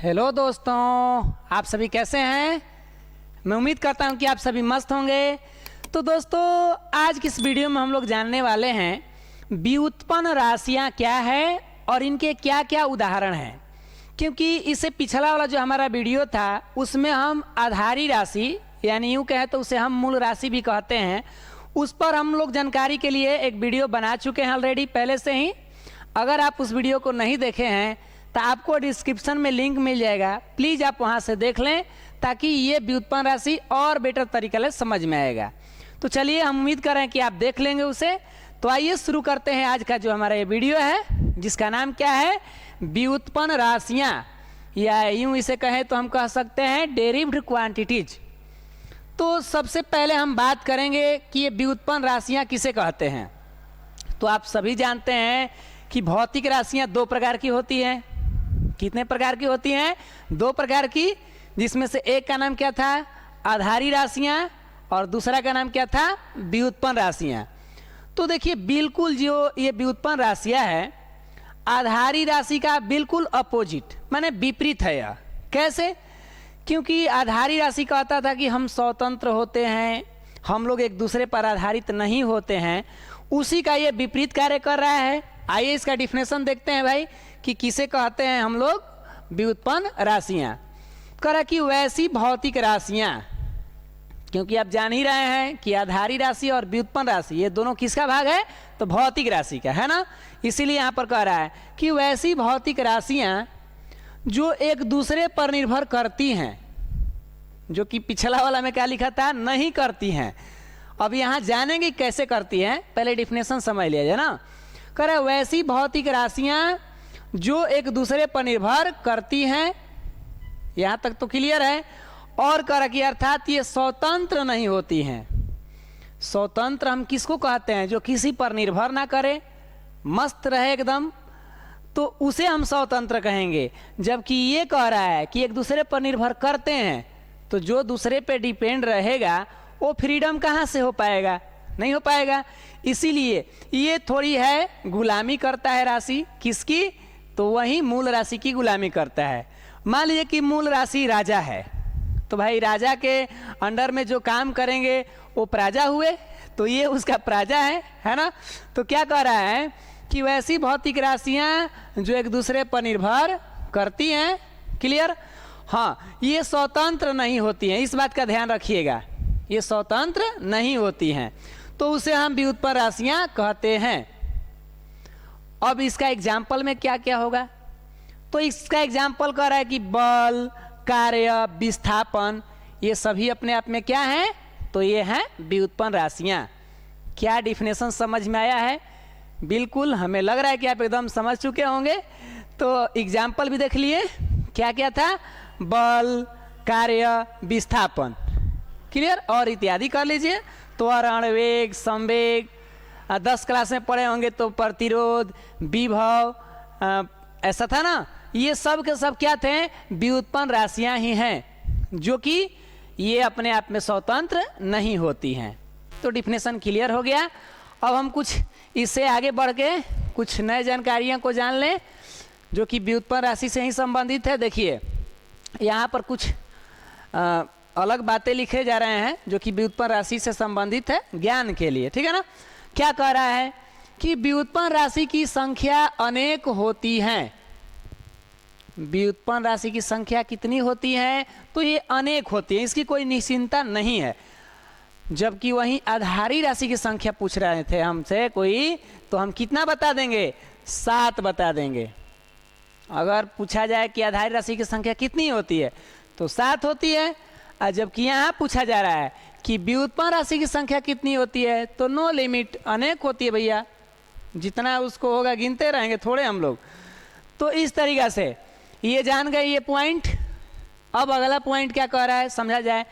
Hello दोस्तों, आप सभी कैसे हैं। मैं उम्मीद करता हूं कि आप सभी मस्त होंगे। तो दोस्तों, आज की इस वीडियो में हम लोग जानने वाले हैं व्युत्पन्न राशियां क्या है और इनके क्या क्या उदाहरण हैं। क्योंकि इससे पिछला वाला जो हमारा वीडियो था उसमें हम आधारी राशि यानी यूँ कहें तो उसे हम मूल राशि भी कहते हैं, उस पर हम लोग जानकारी के लिए एक वीडियो बना चुके हैं ऑलरेडी पहले से ही। अगर आप उस वीडियो को नहीं देखे हैं तो आपको डिस्क्रिप्शन में लिंक मिल जाएगा, प्लीज़ आप वहां से देख लें ताकि ये व्युत्पन्न राशि और बेटर तरीके से समझ में आएगा। तो चलिए, हम उम्मीद कर रहे हैं कि आप देख लेंगे उसे। तो आइए शुरू करते हैं आज का जो हमारा ये वीडियो है, जिसका नाम क्या है, व्युत्पन्न राशियाँ, या यूँ इसे कहें तो हम कह सकते हैं डेरिव्ड क्वांटिटीज। तो सबसे पहले हम बात करेंगे कि ये व्युत्पन्न राशियाँ किसे कहते हैं। तो आप सभी जानते हैं कि भौतिक राशियाँ दो प्रकार की होती हैं। कितने प्रकार की होती हैं? दो प्रकार की, जिसमें से एक का नाम क्या था, आधारी राशियाँ, और दूसरा का नाम क्या था, व्युत्पन्न राशियाँ। तो देखिए, बिल्कुल जो ये व्युत्पन्न राशियाँ है आधारी राशि का बिल्कुल अपोजिट, माने विपरीत है यह। कैसे? क्योंकि आधारी राशि कहता था कि हम स्वतंत्र होते हैं, हम लोग एक दूसरे पर आधारित नहीं होते हैं, उसी का ये विपरीत कार्य कर रहा है। आइए इसका डिफिनेशन देखते हैं भाई कि किसे कहते हैं हम लोग व्युत्पन्न राशियाँ। कह कि वैसी भौतिक राशियाँ, क्योंकि आप जान ही रहे हैं कि आधारी राशि और व्युत्पन्न राशि ये दोनों किसका भाग है, तो भौतिक राशि का है ना। इसीलिए यहाँ पर कह रहा है कि वैसी भौतिक राशियाँ जो एक दूसरे पर निर्भर करती हैं, जो कि पिछला वाला में क्या लिखा था, नहीं करती हैं। अब यहाँ जानेंगे कैसे करती हैं, पहले डिफिनेशन समझ लिया जाए ना। कह रहा वैसी भौतिक राशियाँ जो एक दूसरे पर निर्भर करती हैं, यहाँ तक तो क्लियर है। और कह रहा कि अर्थात ये स्वतंत्र नहीं होती हैं। स्वतंत्र हम किसको कहते हैं? जो किसी पर निर्भर ना करे, मस्त रहे एकदम, तो उसे हम स्वतंत्र कहेंगे। जबकि ये कह रहा है कि एक दूसरे पर निर्भर करते हैं, तो जो दूसरे पे डिपेंड रहेगा वो फ्रीडम कहाँ से हो पाएगा, नहीं हो पाएगा। इसीलिए ये थोड़ी है गुलामी करता है राशि, किसकी, तो वही मूल राशि की गुलामी करता है। मान लीजिए कि मूल राशि राजा है, तो भाई राजा के अंडर में जो काम करेंगे वो प्रजा हुए, तो ये उसका प्रजा है ना। तो क्या कह रहा है कि वैसी भौतिक राशियाँ जो एक दूसरे पर निर्भर करती हैं, क्लियर, हाँ, ये स्वतंत्र नहीं होती हैं, इस बात का ध्यान रखिएगा, ये स्वतंत्र नहीं होती हैं, तो उसे हम व्युत्पन्न राशियाँ कहते हैं। अब इसका एग्जाम्पल में क्या क्या होगा, तो इसका एग्जाम्पल कह रहा है कि बल, कार्य, विस्थापन, ये सभी अपने आप में क्या हैं, तो ये हैं व्युत्पन्न राशियाँ। क्या डिफिनेशन समझ में आया है? बिल्कुल, हमें लग रहा है कि आप एकदम समझ चुके होंगे। तो एग्जाम्पल भी देख लिए, क्या क्या था, बल, कार्य, विस्थापन, क्लियर, और इत्यादि कर लीजिए। त्वरण, वेग, संवेग, 10 क्लास में पढ़े होंगे तो प्रतिरोध, विभव, ऐसा था ना। ये सब के सब क्या थे, व्युत्पन्न राशियां ही हैं, जो कि ये अपने आप में स्वतंत्र नहीं होती हैं। तो डिफिनेशन क्लियर हो गया। अब हम कुछ इससे आगे बढ़ के कुछ नए जानकारियों को जान लें जो कि व्युत्पन्न राशि से ही संबंधित है। देखिए, यहाँ पर कुछ अलग बातें लिखे जा रहे हैं जो कि व्युत्पन्न राशि से संबंधित है, ज्ञान के लिए, ठीक है ना। क्या कह रहा है कि व्युत्पन्न राशि की संख्या अनेक होती हैं। व्युत्पन्न राशि की संख्या कितनी होती है, तो ये अनेक होती है, इसकी कोई निश्चिंता नहीं है। जबकि वहीं आधारी राशि की संख्या पूछ रहे थे हमसे कोई, तो हम कितना बता देंगे, 7 बता देंगे। अगर पूछा जाए कि आधारी राशि की संख्या कितनी होती है, तो 7 होती है। और जबकि यहाँ पूछा जा रहा है कि व्युत्पन्न राशि की संख्या कितनी होती है, तो नो लिमिट, अनेक होती है भैया, जितना उसको होगा गिनते रहेंगे थोड़े हम लोग। तो इस तरीक़ा से ये जान गए ये पॉइंट। अब अगला पॉइंट क्या कह रहा है, समझा जाए।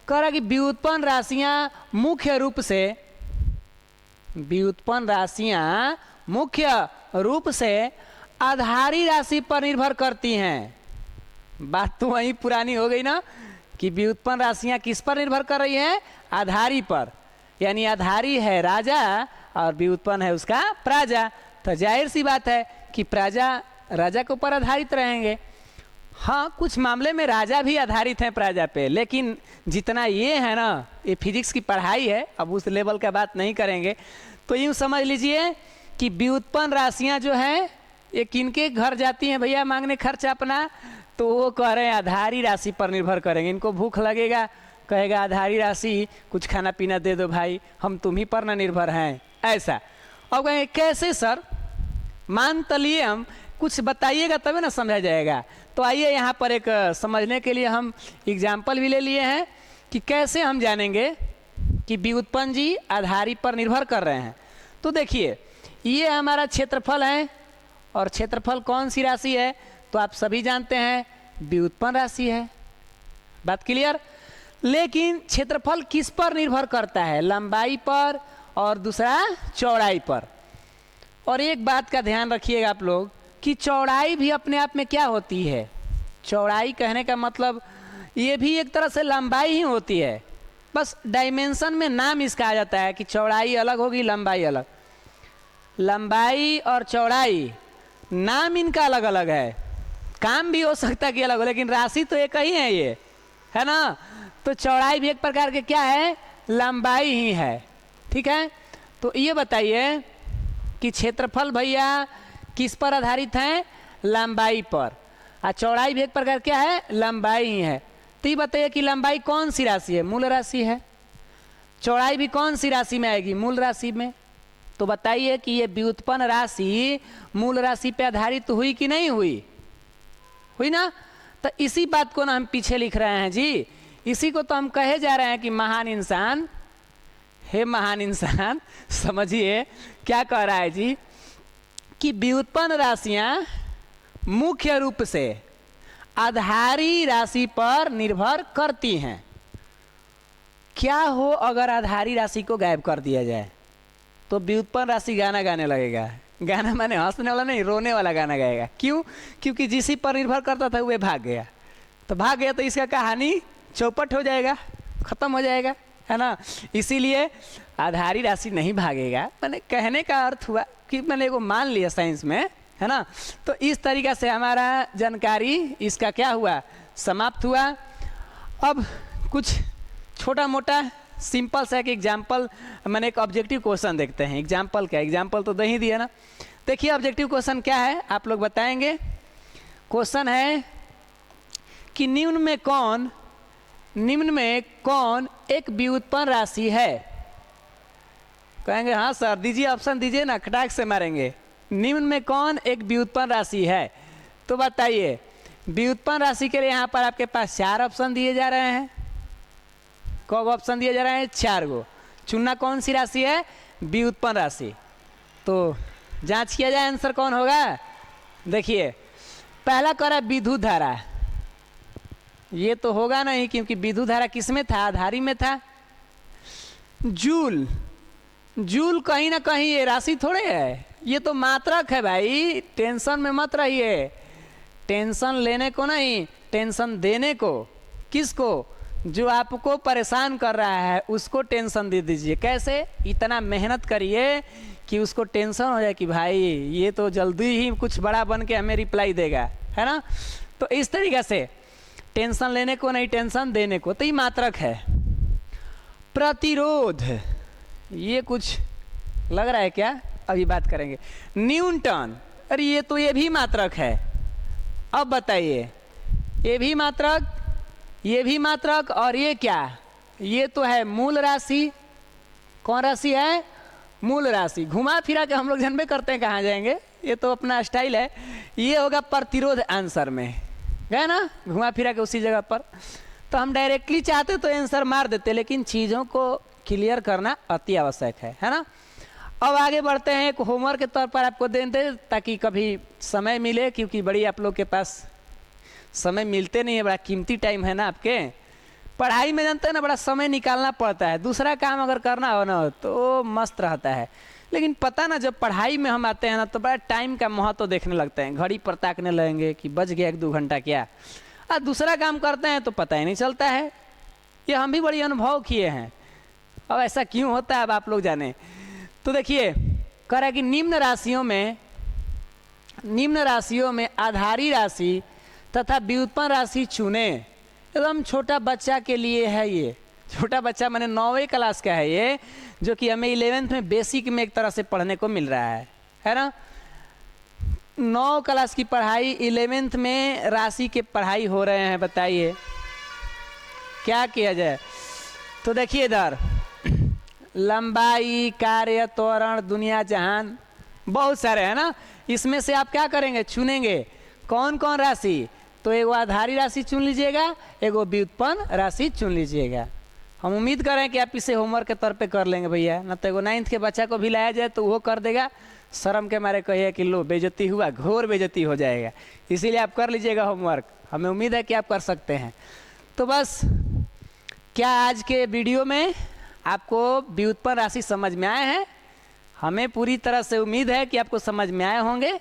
कह रहा है कि व्युत्पन्न राशियाँ मुख्य रूप से आधारी राशि पर निर्भर करती हैं। बात तो वही पुरानी हो गई ना कि व्युत्पन्न राशियाँ किस पर निर्भर कर रही है, आधारी पर, यानी आधारी है राजा और व्युत्पन्न है उसका प्रजा। तो जाहिर सी बात है कि प्रजा राजा के ऊपर आधारित रहेंगे। हाँ, कुछ मामले में राजा भी आधारित हैं प्रजा पे, लेकिन जितना ये है ना, ये फिजिक्स की पढ़ाई है, अब उस लेवल का बात नहीं करेंगे। तो यूँ समझ लीजिए कि व्युत्पन्न राशियाँ जो हैं ये किनके घर जाती हैं भैया मांगने खर्चा अपना, तो वो कह रहे हैं आधारी राशि पर निर्भर करेंगे। इनको भूख लगेगा, कहेगा आधारी राशि कुछ खाना पीना दे दो भाई, हम तुम ही पर ना निर्भर हैं, ऐसा। अब कहेंगे कैसे सर, मान तलिए हम कुछ बताइएगा तभी ना समझा जाएगा। तो आइए यहाँ पर एक समझने के लिए हम एग्जाम्पल भी ले लिए हैं कि कैसे हम जानेंगे कि व्युत्पन्न जी आधारी पर निर्भर कर रहे हैं। तो देखिए ये हमारा क्षेत्रफल है, और क्षेत्रफल कौन सी राशि है, तो आप सभी जानते हैं व्युत्पन्न राशि है, बात क्लियर। लेकिन क्षेत्रफल किस पर निर्भर करता है, लंबाई पर और दूसरा चौड़ाई पर। और एक बात का ध्यान रखिएगा आप लोग कि चौड़ाई भी अपने आप में क्या होती है, चौड़ाई कहने का मतलब ये भी एक तरह से लंबाई ही होती है, बस डायमेंशन में नाम इसका आ जाता है कि चौड़ाई अलग होगी लंबाई अलग। लंबाई और चौड़ाई नाम इनका अलग अलग है, काम भी हो सकता है कि अलग हो, लेकिन राशि तो एक ही है ये, है ना। तो चौड़ाई भी एक प्रकार के क्या है, लंबाई ही है, ठीक है। तो ये बताइए कि क्षेत्रफल भैया किस पर आधारित है, लंबाई पर, और चौड़ाई भी एक प्रकार क्या है, लंबाई ही है। तो ये बताइए कि लंबाई कौन सी राशि है, मूल राशि है, चौड़ाई भी कौन सी राशि में आएगी, मूल राशि में। तो बताइए कि ये व्युत्पन्न राशि मूल राशि पे आधारित हुई कि नहीं हुई, हुई ना। तो इसी बात को ना हम पीछे लिख रहे हैं जी, इसी को तो हम कहे जा रहे हैं कि महान इंसान, हे महान इंसान, समझिए क्या कह रहा है जी, कि व्युत्पन्न राशियां मुख्य रूप से आधारी राशि पर निर्भर करती हैं। क्या हो अगर आधारी राशि को गायब कर दिया जाए, तो व्युत्पन्न राशि गाना गाने लगेगा। गाना माने हंसने वाला नहीं, रोने वाला गाना गाएगा। क्यों, क्योंकि जिसी पर निर्भर करता था वह भाग गया, तो भाग गया तो इसका कहानी चौपट हो जाएगा, खत्म हो जाएगा, है ना। इसीलिए आधारी राशि नहीं भागेगा, मैंने कहने का अर्थ हुआ कि मैंने वो मान लिया साइंस में, है ना। तो इस तरीक़ा से हमारा जानकारी इसका क्या हुआ, समाप्त हुआ। अब कुछ छोटा मोटा सिंपल सा एक एग्जाम्पल, मैंने एक ऑब्जेक्टिव क्वेश्चन देखते हैं। एग्जाम्पल क्या, एग्जाम्पल तो दे ही दिया ना। देखिए ऑब्जेक्टिव क्वेश्चन क्या है, आप लोग बताएंगे। क्वेश्चन है कि निम्न में कौन एक व्युत्पन्न राशि है। कहेंगे हाँ सर दीजिए, ऑप्शन दीजिए ना, खटाक से मारेंगे। निम्न में कौन एक व्युत्पन्न राशि है, तो बताइए। व्युत्पन्न राशि के लिए यहाँ पर आपके पास 4 ऑप्शन दिए जा रहे हैं। कौन ऑप्शन दिए जा रहे हैं, 4 गो। चुनना कौन सी राशि है, व्युत्पन्न राशि। तो जांच किया जाए आंसर कौन होगा। देखिए पहला करा विद्युत धारा, ये तो होगा नहीं क्योंकि विद्युत धारा किस में था, आधारी में था। जूल, जूल कहीं ना कहीं ये राशि थोड़े है, ये तो मात्रक है भाई। टेंशन में मत रहिए, टेंशन लेने को नहीं, टेंशन देने को। किसको, जो आपको परेशान कर रहा है उसको टेंशन दे दीजिए। कैसे, इतना मेहनत करिए कि उसको टेंशन हो जाए कि भाई ये तो जल्दी ही कुछ बड़ा बन के हमें रिप्लाई देगा, है ना। तो इस तरीके से टेंशन लेने को नहीं, टेंशन देने को। तो ये मात्रक है। प्रतिरोध, ये कुछ लग रहा है क्या, अभी बात करेंगे। न्यूटन, अरे ये तो ये भी मात्रक है। अब बताइए, ये भी मात्रक, ये भी मात्रक, और ये क्या, ये तो है मूल राशि। कौन राशि है, मूल राशि। घुमा फिरा के हम लोग जानबे करते हैं कहाँ जाएंगे, ये तो अपना स्टाइल है। ये होगा प्रतिरोध आंसर में, गए ना घुमा फिरा के उसी जगह पर। तो हम डायरेक्टली चाहते तो आंसर मार देते, लेकिन चीज़ों को क्लियर करना अति आवश्यक है ना। अब आगे बढ़ते हैं, एक होमवर्क के तौर पर आपको दे दें ताकि कभी समय मिले, क्योंकि बड़ी आप लोग के पास समय मिलते नहीं है, बड़ा कीमती टाइम है ना आपके। पढ़ाई में जानते हैं ना, बड़ा समय निकालना पड़ता है। दूसरा काम अगर करना हो ना तो मस्त रहता है, लेकिन पता ना जब पढ़ाई में हम आते हैं ना तो बड़ा टाइम का महत्व देखने लगते हैं। घड़ी पर ताकने लगेंगे कि बज गया 1-2 घंटा क्या, और दूसरा काम करते हैं तो पता ही नहीं चलता है। ये हम भी बड़ी अनुभव किए हैं। अब ऐसा क्यों होता है अब आप लोग जाने। तो देखिए कह रहा है कि निम्न राशियों में आधारी राशि तथा व्युत्पन्न राशि चुने। एकदम छोटा बच्चा के लिए है ये, छोटा बच्चा मैंने 9वीं क्लास का है ये, जो कि हमें 11th में बेसिक में एक तरह से पढ़ने को मिल रहा है ना। 9 क्लास की पढ़ाई 11th में राशि के पढ़ाई हो रहे हैं, बताइए क्या किया जाए। तो देखिए इधर लंबाई, कार्य, त्वरण, दुनिया, जहान, बहुत सारे है ना। इसमें से आप क्या करेंगे, चुनेंगे कौन कौन राशि। तो एगो आधारी राशि चुन लीजिएगा, एगो व्युत्पन्न राशि चुन लीजिएगा। हम उम्मीद कर रहे हैं कि आप इसे होमवर्क के तौर पे कर लेंगे भैया, न तो एगो 9th के बच्चा को भी लाया जाए तो वो कर देगा, शर्म के मारे कहिए कि लो बेइज्जती हुआ, घोर बेइज्जती हो जाएगा। इसीलिए आप कर लीजिएगा होमवर्क, हमें उम्मीद है कि आप कर सकते हैं। तो बस क्या आज के वीडियो में आपको व्युत्पन्न राशि समझ में आए हैं? हमें पूरी तरह से उम्मीद है कि आपको समझ में आए होंगे।